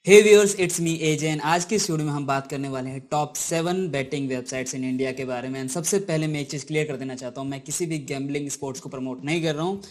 Hey viewers, it's me एजेन। आज की इस वीडियो में हम बात करने वाले हैं top 7 betting websites in India के बारे में। एंड सबसे पहले मैं एक चीज़ क्लियर कर देना चाहता हूँ, मैं किसी भी गैम्बलिंग स्पोर्ट्स को प्रमोट नहीं कर रहा हूँ।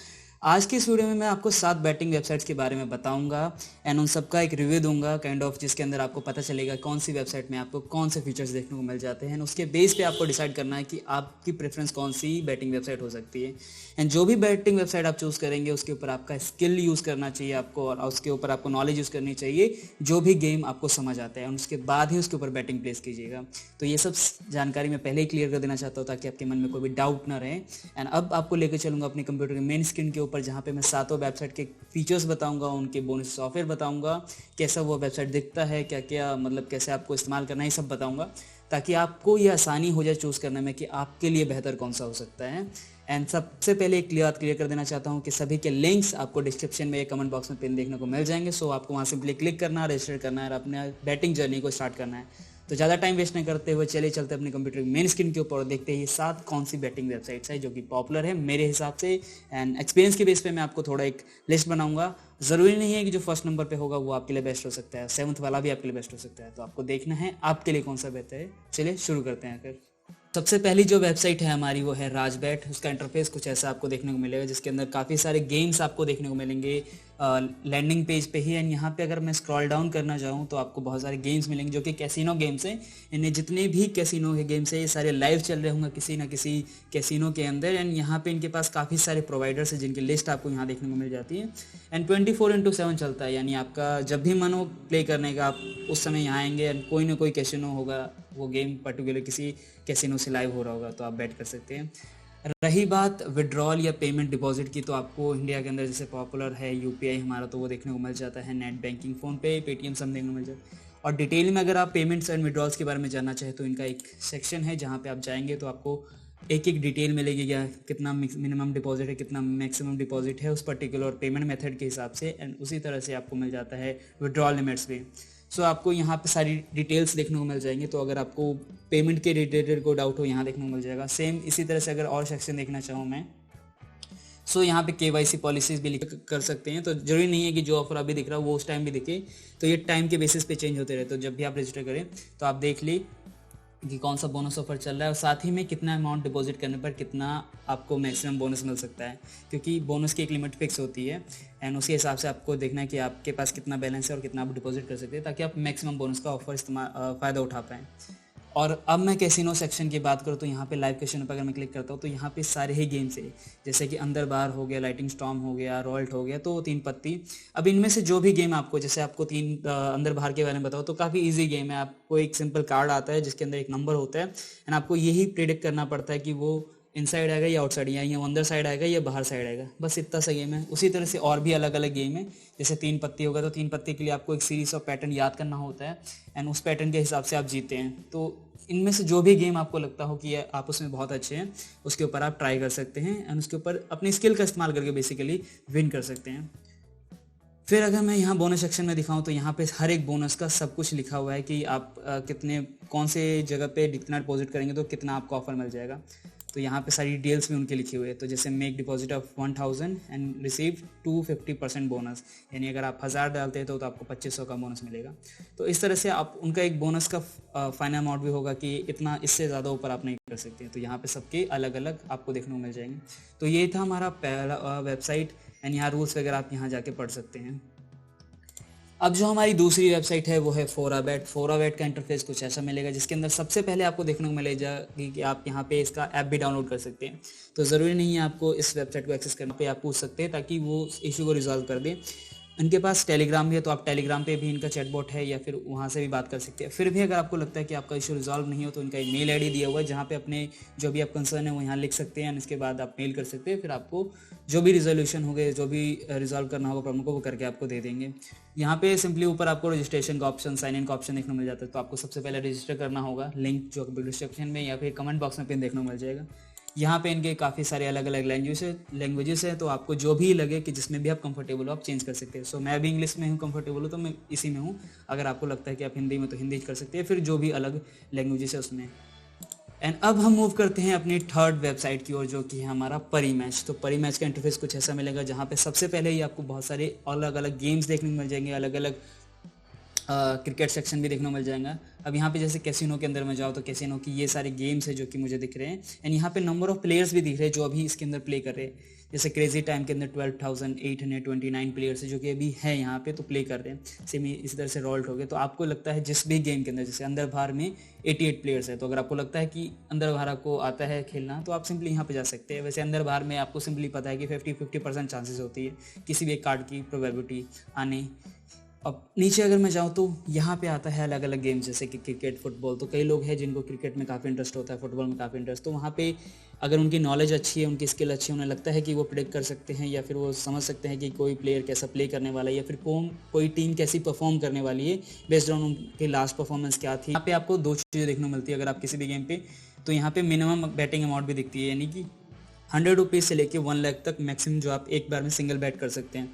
आज की इस वीडियो में मैं आपको 7 बेटिंग वेबसाइट्स के बारे में बताऊंगा एंड उन सबका एक रिव्यू दूंगा काइंड ऑफ, जिसके अंदर आपको पता चलेगा कौन सी वेबसाइट में आपको कौन से फीचर्स देखने को मिल जाते हैं। उसके बेस पे आपको डिसाइड करना है कि आपकी प्रेफरेंस कौन सी बैटिंग वेबसाइट हो सकती है। एंड जो भी बैटिंग वेबसाइट आप चूज़ करेंगे उसके ऊपर आपका स्किल यूज़ करना चाहिए आपको, और उसके ऊपर आपको नॉलेज यूज़ करनी चाहिए, जो भी गेम आपको समझ आता है, और उसके बाद ही उसके ऊपर बैटिंग प्लेस कीजिएगा। तो ये सब जानकारी मैं पहले ही क्लियर कर देना चाहता हूँ ताकि आपके मन में कोई भी डाउट ना रहे। एंड अब आपको लेकर चलूँगा अपने कंप्यूटर के मेन स्क्रीन के ऊपर, जहाँ पे मैं सातों वेबसाइट के फीचर्स बताऊँगा, उनके बोनस सॉफ्टवेयर बताऊँगा, कैसा वो वेबसाइट दिखता है, क्या क्या मतलब कैसे आपको इस्तेमाल करना है, ये सब बताऊँगा ताकि आपको ये आसानी हो जाए चूज़ करने में कि आपके लिए बेहतर कौन सा हो सकता है। एंड सबसे पहले एक क्लियर कर देना चाहता हूँ कि सभी के लिंक्स आपको डिस्क्रिप्शन में या कमेंट बॉक्स में पिन देखने को मिल जाएंगे। सो आपको वहाँ सिंपली क्लिक करना है, रजिस्टर करना है और अपने बैटिंग जर्नी को स्टार्ट करना है। तो ज़्यादा टाइम वेस्ट नहीं करते हुए चलिए चलते अपने कंप्यूटर की मेन स्क्रीन के ऊपर और देखते हैं ये 7 कौन सी बैटिंग वेबसाइट्स है जो कि पॉपुलर है मेरे हिसाब से। एंड एक्सपीरियंस के बेस पे मैं आपको थोड़ा एक लिस्ट बनाऊंगा। ज़रूरी नहीं है कि जो फर्स्ट नंबर पे होगा वो आपके लिए बेस्ट हो सकता है, 7th वाला भी आपके लिए बेस्ट हो सकता है। तो आपको देखना है आपके लिए कौन सा बेहतर है। चलिए शुरू करते हैं फिर। सबसे पहली जो वेबसाइट है हमारी वो है राजबैट। उसका इंटरफेस कुछ ऐसा आपको देखने को मिलेगा, जिसके अंदर काफ़ी सारे गेम्स आपको देखने को मिलेंगे लैंडिंग पेज पे ही। एंड यहाँ पे अगर मैं स्क्रॉल डाउन करना चाहूँ तो आपको बहुत सारे गेम्स मिलेंगे जो कि कैसीनो गेम्स हैं। इन्हें जितने भी कैसीनो के गेम्स हैं ये सारे लाइव चल रहे होंगे किसी ना किसी कैसीनो के अंदर। एंड यहाँ पे इनके पास काफ़ी सारे प्रोवाइडर्स हैं जिनकी लिस्ट आपको यहाँ देखने को मिल जाती है। एंड 24/7 चलता है, यानी आपका जब भी मन हो प्ले करने का आप उस समय यहाँ आएंगे। एंड कोई ना कोई कैसीनो होगा, वो गेम पर्टिकुलर किसी कैसीनो से लाइव हो रहा होगा तो आप बैट कर सकते हैं। रही बात विड्रॉल या पेमेंट डिपॉजिट की, तो आपको इंडिया के अंदर जैसे पॉपुलर है यूपीआई हमारा, तो वो देखने को मिल जाता है। नेट बैंकिंग, फ़ोन पे, पेटीएम सब देखने को मिल जाता है। और डिटेल में अगर आप पेमेंट्स एंड विड्रॉल्स के बारे में जानना चाहें तो इनका एक सेक्शन है जहाँ पे आप जाएंगे तो आपको एक एक डिटेल मिलेगी, या कितना मिनिमम डिपॉजिट है, कितना मैक्सिमम डिपॉजिट है उस पर्टिकुलर पेमेंट मेथड के हिसाब से। एंड उसी तरह से आपको मिल जाता है विड्रॉल लिमिट्स भी। सो आपको यहाँ पे सारी डिटेल्स देखने को मिल जाएंगी। तो अगर आपको पेमेंट के रिलेटेड को डाउट हो यहाँ देखने को मिल जाएगा। सेम इसी तरह से अगर और सेक्शन देखना चाहूँ मैं, सो यहाँ पे केवाईसी पॉलिसीज भी लिख कर सकते हैं। तो जरूरी नहीं है कि जो ऑफर अभी दिख रहा है वो उस टाइम भी दिखे, तो ये टाइम के बेसिस पे चेंज होते रहते। तो जब भी आप रजिस्टर करें तो आप देख ली कि कौन सा बोनस ऑफर चल रहा है और साथ ही में कितना अमाउंट डिपॉजिट करने पर कितना आपको मैक्सिमम बोनस मिल सकता है, क्योंकि बोनस की एक लिमिट फिक्स होती है। एंड उसी हिसाब से आपको देखना है कि आपके पास कितना बैलेंस है और कितना आप डिपॉजिट कर सकते हैं ताकि आप मैक्सिमम बोनस का ऑफर इस्तेमाल फ़ायदा उठा पाएँ। और अब मैं कैसीनो सेक्शन की बात करूँ तो यहाँ पे लाइव कैसीनो पर अगर मैं क्लिक करता हूँ तो यहाँ पे सारे ही गेम्स है, जैसे कि अंदर बार हो गया, लाइटिंग स्टॉर्म हो गया, रॉल्ट हो गया, तो तीन पत्ती। अब इनमें से जो भी गेम आपको, जैसे आपको अंदर बाहर के बारे में बताओ तो काफ़ी इजी गेम है। आपको एक सिंपल कार्ड आता है जिसके अंदर एक नंबर होता है एंड आपको यही प्रेडिक्ट करना पड़ता है कि वो इनसाइड आएगा या आउटसाइड, या ये अंदर साइड आएगा या बाहर साइड आएगा, बस इतना सा गेम है। उसी तरह से और भी अलग अलग गेम है, जैसे तीन पत्ती होगा तो तीन पत्ती के लिए आपको एक सीरीज ऑफ पैटर्न याद करना होता है एंड उस पैटर्न के हिसाब से आप जीते हैं। तो इनमें से जो भी गेम आपको लगता हो कि आप उसमें बहुत अच्छे हैं उसके ऊपर आप ट्राई कर सकते हैं एंड उसके ऊपर अपनी स्किल का इस्तेमाल करके बेसिकली विन कर सकते हैं। फिर अगर मैं यहाँ बोनस सेक्शन में दिखाऊं तो यहाँ पे हर एक बोनस का सब कुछ लिखा हुआ है कि आप कितने कौन से जगह पे कितना डिपॉजिट करेंगे तो कितना आपको ऑफर मिल जाएगा। तो यहाँ पे सारी डिटेल्स भी उनके लिखी हुई है। तो जैसे make deposit of 1000 and receive 250% bonus, यानी अगर आप 1000 डालते हैं तो आपको 2500 का बोनस मिलेगा। तो इस तरह से आप उनका एक बोनस का फाइनल अमाउंट भी होगा कि इतना, इससे ज़्यादा ऊपर आप नहीं कर सकते। तो यहाँ पे सबके अलग अलग आपको देखने को मिल जाएंगे। तो ये था हमारा पहला वेबसाइट एंड यहाँ रूल्स वगैरह आप यहाँ जाके पढ़ सकते हैं। अब जो हमारी दूसरी वेबसाइट है वो है फोराबेट। फोराबेट का इंटरफेस कुछ ऐसा मिलेगा जिसके अंदर सबसे पहले आपको देखने को मिलेगा कि आप यहाँ पे इसका ऐप भी डाउनलोड कर सकते हैं। तो ज़रूरी नहीं है आपको इस वेबसाइट को एक्सेस करने पे आप पूछ सकते हैं ताकि वो इशू को रिजॉल्व कर दें। इनके पास टेलीग्राम भी है, तो आप टेलीग्राम पे भी इनका चैटबॉट है या फिर वहाँ से भी बात कर सकते हैं। फिर भी अगर आपको लगता है कि आपका इशू रिजॉल्व नहीं हो तो इनका ईमेल आईडी दिया हुआ है जहाँ पे अपने जो भी आप कंसर्न है वो यहाँ लिख सकते हैं। इसके बाद आप मेल कर सकते हैं, फिर आपको जो भी रिजोल्यूशन हो गए, जो भी रिजॉल्व करना होगा प्रॉब्लम को, वो करके आपको दे देंगे। यहाँ पे सिंपली ऊपर आपको रजिस्ट्रेशन का ऑप्शन, साइन इन का ऑप्शन देखने को मिल जाता है। तो आपको सबसे पहले रजिस्टर करना होगा, लिंक जो डिस्क्रिप्शन में या फिर कमेंट बॉक्स में पिन देखने को मिल जाएगा। यहाँ पे इनके काफ़ी सारे अलग अलग लैंग्वेजेस हैं, तो आपको जो भी लगे कि जिसमें भी आप कंफर्टेबल हो आप चेंज कर सकते हैं। सो मैं भी इंग्लिश में हूँ कंफर्टेबल हूँ तो मैं इसी में हूँ। अगर आपको लगता है कि आप हिंदी में तो हिंदी कर सकते हैं, फिर जो भी अलग लैंग्वेजेस है उसमें। एंड अब हम मूव करते हैं अपनी थर्ड वेबसाइट की ओर, जो कि है हमारा परी मैच। तो परी मैच का इंटरफेस कुछ ऐसा मिलेगा जहाँ पे सबसे पहले ही आपको बहुत सारे अलग अलग गेम्स देखने को मिल जाएंगे, अलग अलग क्रिकेट सेक्शन भी देखने को मिल जाएगा। अब यहाँ पे जैसे कैसीनो के अंदर में जाओ तो कैसीनो की ये सारे गेम्स है जो कि मुझे दिख रहे हैं, एंड यहाँ पे नंबर ऑफ प्लेयर्स भी दिख रहे हैं जो अभी इसके अंदर प्ले कर रहे हैं। जैसे क्रेजी टाइम के अंदर 12,829 प्लेयर्स है जो कि अभी है यहाँ पे तो प्ले कर रहे हैं। सेम इसी तरह से रोल्ट हो गए। तो आपको लगता है जिस भी गेम के अंदर, जैसे अंदर बाहर में 88 प्लेयर्स है, तो अगर आपको लगता है कि अंदर बाहर आपको आता है खेलना तो आप सिंपली यहाँ पे जा सकते हैं। वैसे अंदर बाहर में आपको सिंपली पता है कि 50% चांसेस होती है किसी भी एक कार्ड की प्रोबेबिलिटी आने। अब नीचे अगर मैं जाऊँ तो यहाँ पे आता है अलग अलग गेम्स जैसे कि क्रिकेट, फुटबॉल। तो कई लोग हैं जिनको क्रिकेट में काफ़ी इंटरेस्ट होता है, फुटबॉल में काफ़ी इंटरेस्ट, तो वहाँ पे अगर उनकी नॉलेज अच्छी है, उनकी स्किल अच्छी है, उन्हें लगता है कि वो प्रेडिक्ट कर सकते हैं या फिर वो समझ सकते हैं कि कोई प्लेयर कैसा प्ले करने वाला है या फिर कोई टीम कैसी परफॉर्म करने वाली है बेस्ड ऑन उनकी लास्ट परफॉर्मेंस क्या थी। यहाँ पे आपको दो चीज़ें देखने को मिलती है अगर आप किसी भी गेम पे, तो यहाँ पे मिनिमम बैटिंग अमाउंट भी दिखती है, यानी कि 100 रुपीज़ से लेके 1 लाख तक मैक्सिमम जो आप एक बार में सिंगल बैट कर सकते हैं।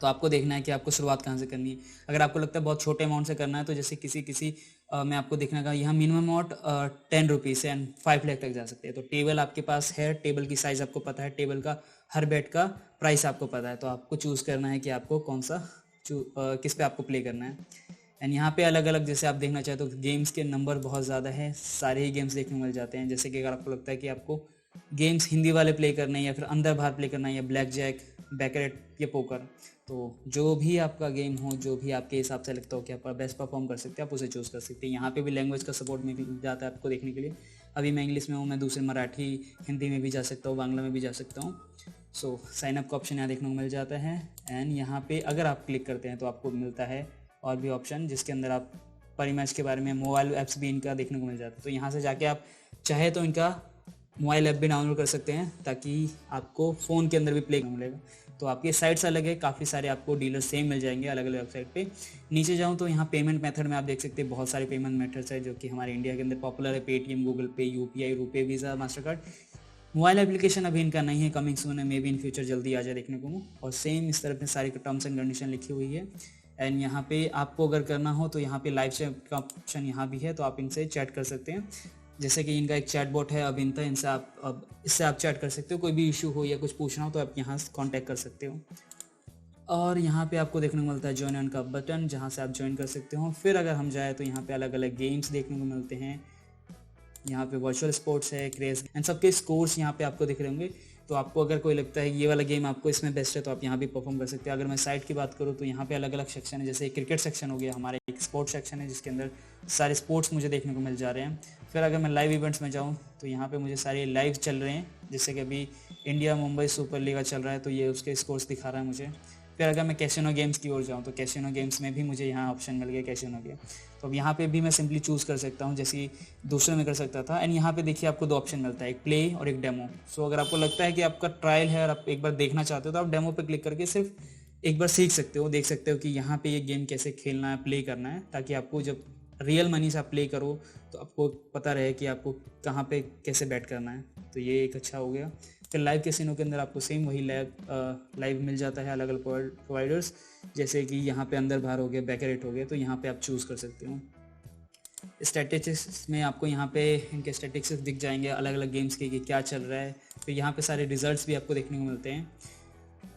तो आपको देखना है कि आपको शुरुआत कहाँ से करनी है। अगर आपको लगता है बहुत छोटे अमाउंट से करना है तो जैसे किसी मैं आपको देखना का यहाँ मिनिमम अमाउंट 10 रुपीज़ से एंड 5 लाख तक जा सकते हैं। तो टेबल आपके पास है, टेबल की साइज़ आपको पता है, टेबल का हर बैट का प्राइस आपको पता है, तो आपको चूज़ करना है कि आपको कौन सा किस पे आपको प्ले करना है। एंड यहाँ पे अलग अलग जैसे आप देखना चाहें तो गेम्स के नंबर बहुत ज़्यादा है, सारे ही गेम्स देखने को मिल जाते हैं। जैसे कि अगर आपको लगता है कि आपको गेम्स हिंदी वाले प्ले करने हैं या फिर अंदर बाहर प्ले करना है या ब्लैक जैक, बैकरेट या पोकर, तो जो भी आपका गेम हो, जो भी आपके हिसाब से लगता हो कि आप बेस्ट परफॉर्म कर सकते हैं, आप उसे चूज़ कर सकते हैं। यहाँ पे भी लैंग्वेज का सपोर्ट में भी जाता है आपको देखने के लिए। अभी मैं इंग्लिश में हूँ, मैं दूसरे मराठी, हिंदी में भी जा सकता हूँ, बांग्ला में भी जा सकता हूँ। सो साइन अप का ऑप्शन यहाँ देखने को मिल जाता है। एंड यहाँ पे अगर आप क्लिक करते हैं तो आपको मिलता है और भी ऑप्शन जिसके अंदर आप परी मैच के बारे में, मोबाइल ऐप्स भी इनका देखने को मिल जाता है। तो यहाँ से जाके आप चाहे तो इनका मोबाइल ऐप भी डाउनलोड कर सकते हैं ताकि आपको फ़ोन के अंदर भी प्ले मिलेगा। तो आपकी साइट्स अलग है, काफ़ी सारे आपको डीलर सेम मिल जाएंगे अलग अलग वेबसाइट पे। नीचे जाऊँ तो यहाँ पेमेंट मेथड में आप देख सकते हैं बहुत सारे पेमेंट मेथड्स है जो कि हमारे इंडिया के अंदर पॉपुलर है। पेटीएम, गूगल पे, UPI, RuPay, visa, master card. Mobile application अभी इनका नहीं है, कमिंग सून है, मे बी इन फ्यूचर जल्दी आ जाए देखने को। और सेम इस तरफ में सारी टर्म्स एंड कंडीशन लिखी हुई है। एंड यहाँ पे आपको अगर करना हो तो यहाँ पे लाइव चैट का ऑप्शन यहाँ भी है, तो आप इनसे चैट कर सकते हैं। जैसे कि इनका एक चैट बॉट है अभिनता, इनसे आप अब इससे आप चैट कर सकते हो, कोई भी इशू हो या कुछ पूछना हो तो आप यहाँ से कॉन्टैक्ट कर सकते हो। और यहाँ पे आपको देखने को मिलता है ज्वाइन ऑन का बटन, जहाँ से आप ज्वाइन कर सकते हो। फिर अगर हम जाए तो यहाँ पे अलग अलग गेम्स देखने को मिलते हैं। यहाँ पे वर्चुअल स्पोर्ट्स है, क्रेज एंड सबके स्कोर्स यहाँ पे आपको दिख रहे होंगे। तो आपको अगर कोई लगता है ये वाला गेम आपको इसमें बेस्ट है तो आप यहाँ भी परफॉर्म कर सकते हैं। अगर मैं साइट की बात करूँ तो यहाँ पे अलग अलग सेक्शन है, जैसे क्रिकेट सेक्शन हो गया, हमारा एक स्पोर्ट्स सेक्शन है जिसके अंदर सारे स्पोर्ट्स मुझे देखने को मिल जा रहे हैं। फिर अगर मैं लाइव इवेंट्स में जाऊँ तो यहाँ पे मुझे सारे लाइव चल रहे हैं, जैसे कि अभी इंडिया मुंबई सुपर लीग चल रहा है तो ये उसके स्कोर्स दिखा रहा है मुझे। फिर अगर मैं कैसीनो गेम्स की ओर जाऊँ तो कैसीनो गेम्स में भी मुझे यहाँ ऑप्शन मिल गया कैसीनो के, तो अब यहाँ पे भी मैं सिंपली चूज़ कर सकता हूँ जैसे दूसरे में कर सकता था। एंड यहाँ पे देखिए आपको दो ऑप्शन मिलता है, एक प्ले और एक डेमो। सो अगर आपको लगता है कि आपका ट्रायल है और आप एक बार देखना चाहते हो तो आप डेमो पे क्लिक करके सिर्फ एक बार सीख सकते हो, देख सकते हो कि यहाँ पे ये गेम कैसे खेलना है, प्ले करना है, ताकि आपको जब रियल मनी से आप प्ले करो तो आपको पता रहे कि आपको कहाँ पे कैसे बैट करना है। तो ये एक अच्छा हो गया। फिर लाइव कैसीनो के अंदर आपको सेम वही लाइव मिल जाता है, अलग अलग प्रोवाइडर्स, जैसे कि यहाँ पे अंदर बाहर हो गया, बैकरेट हो गया, तो यहाँ पे आप चूज़ कर सकते हो। स्टैटिस्टिक्स में आपको यहाँ पे इनके स्टैटिस्टिक्स दिख जाएंगे अलग अलग गेम्स के कि क्या चल रहा है। फिर यहाँ पे सारे रिजल्ट्स भी आपको देखने को मिलते हैं,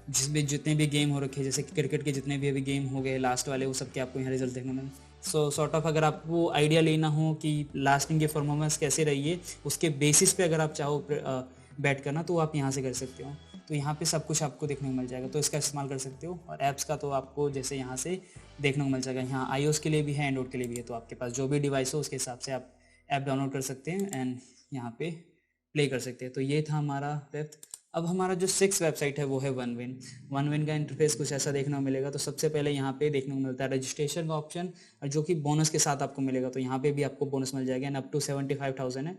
जिसमें जितने भी गेम हो रखे हैं, जैसे कि क्रिकेट के जितने भी अभी गेम हो गए लास्ट वाले, वो सब के आपको यहाँ रिजल्ट देखने को मिले। सो सॉर्ट ऑफ अगर आपको आइडिया लेना हो कि लास्टिंग की परफॉर्मेंस कैसे रही है, उसके बेसिस पे अगर आप चाहो बैट करना तो आप यहाँ से कर सकते हो। तो यहाँ पे सब कुछ आपको देखने को मिल जाएगा, तो इसका इस्तेमाल कर सकते हो। और ऐप्स का तो आपको जैसे यहाँ से देखने को मिल जाएगा, यहाँ iOS के लिए भी है, एंड्रॉइड के लिए भी है, तो आपके पास जो भी डिवाइस हो उसके हिसाब से आप ऐप डाउनलोड कर सकते हैं एंड यहाँ पे प्ले कर सकते हैं। तो ये था हमारा फिफ्थ। अब हमारा जो सिक्स वेबसाइट है वो है वन विन का इंटरफेस कुछ ऐसा देखने को मिलेगा। तो सबसे पहले यहाँ पे देखने को मिलता है रजिस्ट्रेशन का ऑप्शन, और जो कि बोनस के साथ आपको मिलेगा। तो यहाँ पे भी आपको बोनस मिल जाएगा एंड अप टू 75,000 है।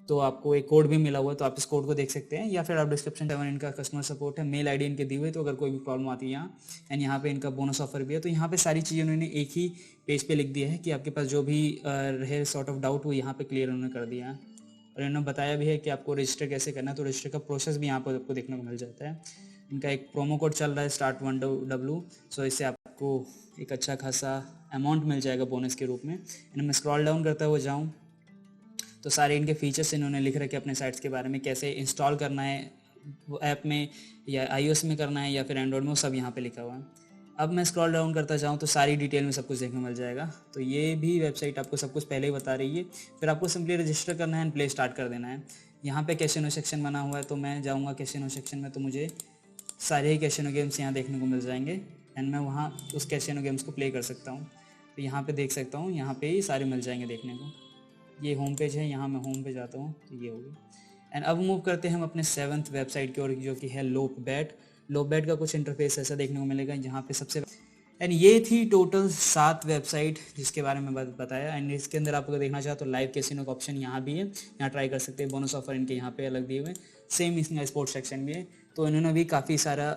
तो आपको एक कोड भी मिला हुआ है, तो आप इस कोड को देख सकते हैं, या फिर आप डिस्क्रिप्शन में इनका कस्टमर सपोर्ट है, मेल आईडी इनके दी हुई है, तो अगर कोई भी प्रॉब्लम आती है यहाँ। एंड यहाँ पे इनका बोनस ऑफर भी है। तो यहाँ पे सारी चीज़ें उन्होंने एक ही पेज पे लिख दिया है कि आपके पास जो भी रहे सॉर्ट ऑफ डाउट वो यहाँ पे क्लियर उन्होंने कर दिया है। और इन्होंने बताया भी है कि आपको रजिस्टर कैसे करना है, तो रजिस्टर का प्रोसेस भी यहाँ पर आपको देखने को मिल जाता है। इनका एक प्रोमो कोड चल रहा है START1W, सो इससे आपको एक अच्छा खासा अमाउंट मिल जाएगा बोनस के रूप में। एंड मैं स्क्रॉल डाउन करता हुआ जाऊँ तो सारे इनके फीचर्स इन्होंने लिख रखे अपने साइट्स के बारे में, कैसे इंस्टॉल करना है वो ऐप में, या iOS में करना है या फिर एंड्रॉयड में, वो सब यहाँ पे लिखा हुआ है। अब मैं स्क्रॉल डाउन करता जाऊँ तो सारी डिटेल में सब कुछ देखने मिल जाएगा। तो ये भी वेबसाइट आपको सब कुछ पहले ही बता रही है। फिर आपको सिंपली रजिस्टर करना है एंड प्ले स्टार्ट कर देना है। यहाँ पे कैसीनो सेक्शन बना हुआ है, तो मैं जाऊँगा कैसीनो सेक्शन में, तो मुझे सारे ही कैसीनो गेम्स यहाँ देखने को मिल जाएंगे एंड मैं वहाँ उस कैसीनो गेम्स को प्ले कर सकता हूँ। तो यहाँ पे देख सकता हूँ, यहाँ पे ही सारे मिल जाएंगे देखने को। ये होम पेज है, यहाँ मैं होम पे जाता हूँ तो ये हो गया। एंड अब मूव करते हैं हम अपने 7th वेबसाइट की ओर, जो कि है लोपबेट। लोपबेट का कुछ इंटरफेस ऐसा देखने को मिलेगा, जहाँ पे सबसे एंड ये थी टोटल 7 वेबसाइट जिसके बारे में बताया। एंड इसके अंदर आप अगर देखना चाहो तो लाइव कैसीनो का ऑप्शन यहाँ भी है, यहाँ ट्राई कर सकते हैं। बोनस ऑफर इनके यहाँ पे अलग दिए हुए, सेम इसका स्पोर्ट्स सेक्शन भी है। तो इन्होंने भी काफ़ी सारा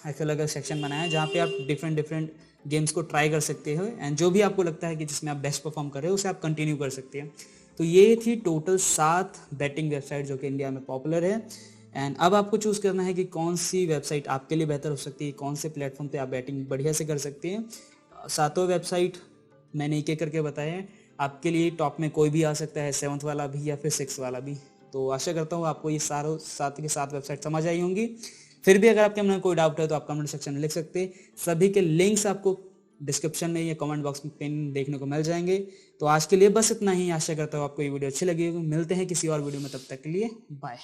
अलग अलग सेक्शन बनाया है, जहाँ पे आप डिफरेंट गेम्स को ट्राई कर सकते हो एंड जो भी आपको लगता है कि जिसमें आप बेस्ट परफॉर्म कर रहे हो उसे आप कंटिन्यू कर सकते हैं। तो ये थी टोटल 7 बेटिंग वेबसाइट जो कि इंडिया में पॉपुलर है। एंड अब आपको चूज़ करना है कि कौन सी वेबसाइट आपके लिए बेहतर हो सकती है, कौन से प्लेटफॉर्म पे आप बैटिंग बढ़िया से कर सकते हैं। 7 वेबसाइट मैंने एक एक करके बताए हैं, आपके लिए टॉप में कोई भी आ सकता है, 7th वाला भी या फिर 6th वाला भी। तो आशा करता हूँ आपको ये सारों 7 के 7 वेबसाइट समझ आई होंगी। फिर भी अगर आपके मन में कोई डाउट है तो आप कमेंट सेक्शन में लिख सकते हैं। सभी के लिंक्स आपको डिस्क्रिप्शन में या कमेंट बॉक्स में पिन देखने को मिल जाएंगे। तो आज के लिए बस इतना ही। आशा करता हूँ आपको ये वीडियो अच्छी लगी होगी। मिलते हैं किसी और वीडियो में, तब तक के लिए बाय।